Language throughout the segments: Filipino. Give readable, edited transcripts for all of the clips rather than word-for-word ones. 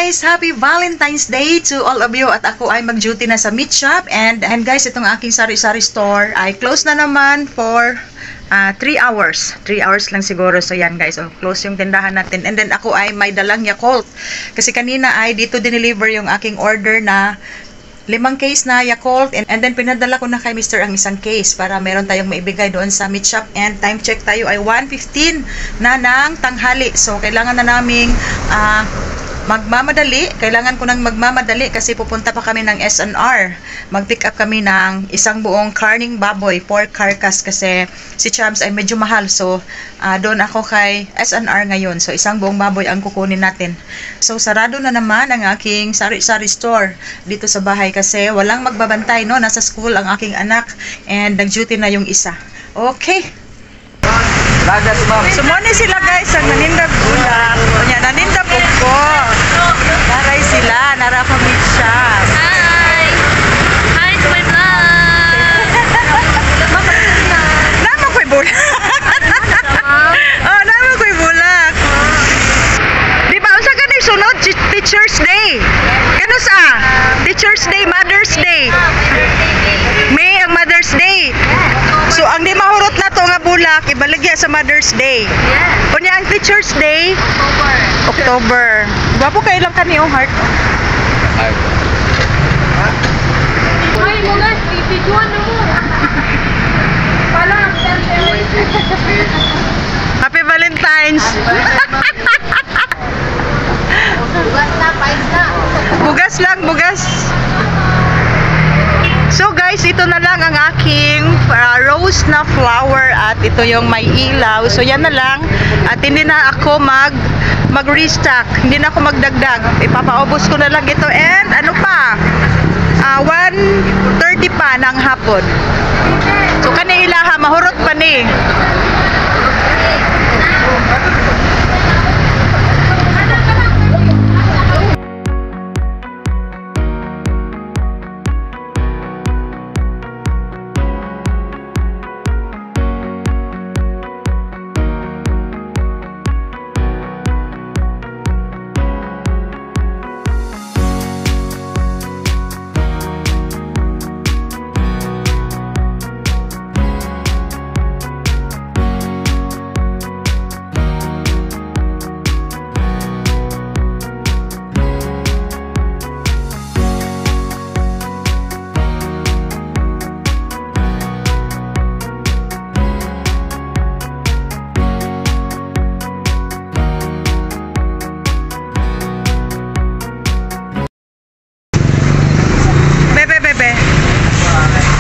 guys! Happy Valentine's Day to all of you at ako ay mag-duty na sa meat shop and guys, itong aking sari-sari store ay close na naman for 3 hours. 3 hours lang siguro. So yan guys, close yung tindahan natin. And then ako ay may dalang Yakult. Kasi kanina ay dito dineliver yung aking order na 5 case na Yakult and then pinadala ko na kay Mr. ang isang case para meron tayong maibigay doon sa meat shop. And time check tayo ay 1:15 na ng tanghali. So kailangan na naming magmamadali. Kailangan ko nang magmamadali kasi pupunta pa kami ng SNR. Mag-pick up kami ng isang buong karning baboy, pork carcass kasi si Chams ay medyo mahal. So, doon ako kay SNR ngayon. So, isang buong baboy ang kukunin natin. So, sarado na naman ang aking sari-sari store dito sa bahay kasi walang magbabantay, no? Nasa school ang aking anak and nag-duty na yung isa. Okay. Sumuni sila guys ang nanindag ulat. Kanya nanindag ko. Naray sila, nara ko meat shop. Hi! Hi to my vlog! Nama ko'y bulak. Oh, nama ko'y bulak. Di ba, unsa ganun sunod? Teacher's Day. Ano sa? Teacher's Day, Mother's Day. May ang Mother's Day. So, ang di mahurot na to nga bulak, ibaligya sa Mother's Day. Kunya ang Teacher's Day, October. Gwapo kayo lang kaniyo, heart. Ay, mo guys, ipiguan na mo. Palang, Happy Valentine's! bugas na, pais na. Bugas lang, bugas. So guys, ito na lang ang aking rose na flower at ito yung may ilaw. So yan na lang. At hindi na ako mag-restock. Hindi na ako magdagdag. Ipapaubos ko na lang ito. And ano pa? 1:30 pa ng hapon. So kanila mahurot pa ni.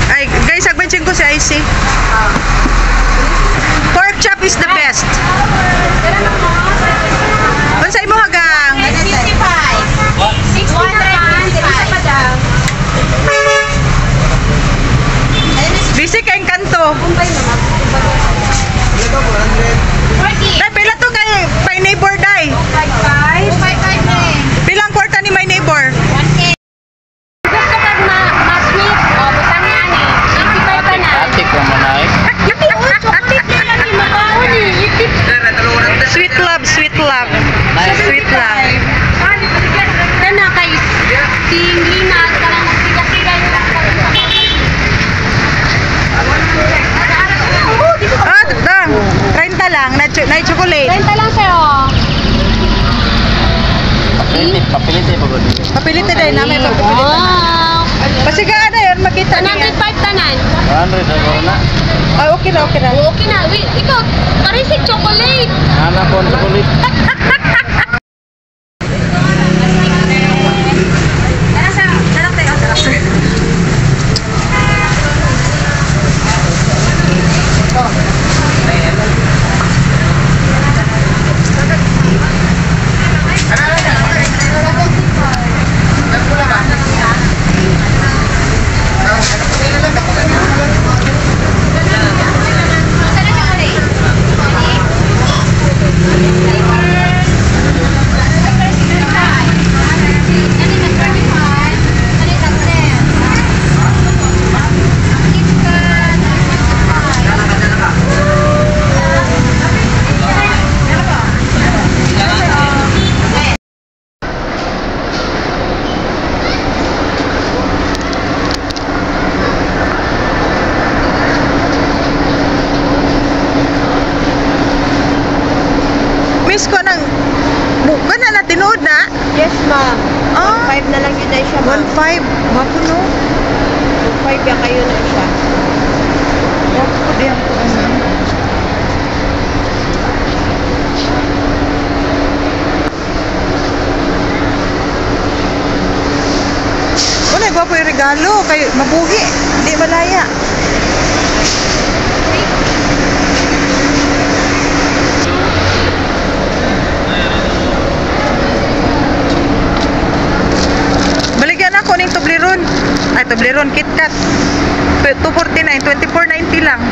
Ay, guys, agbansin ko si IC. Pork chop is the best. Bansay mo hagang? 65. 665. Busy kayong kanto. Ay, pila to kay my neighbor, day. 5. Pilang kwarta ni my neighbor? Sweet love, sweet love. Sweet love. Kana kay Tinglina kana magsiga-siga yung Dang. 30 lang na chocolate. 30 lang sa'yo. Papilit na din namin papilit. Wow! Pasigaan na yun, makita niya. 105 tanan. 100 ako na. Ay, okay na, okay na. Okay na. Wait, ikaw, parisig chocolate. Anak ko ang kulit. tinuod na? Yes, ma'am. Ah. 5 na lang yun na siya, ma'am. 1.5. Wapo no? 5 yan kayo na siya. Wapo din ako. Unay gwapo yung regalo kay mabuhi. Di malaya. Baligyan ako ning Toblerone. Ay, Toblerone KitKat. 249, 24.90 lang.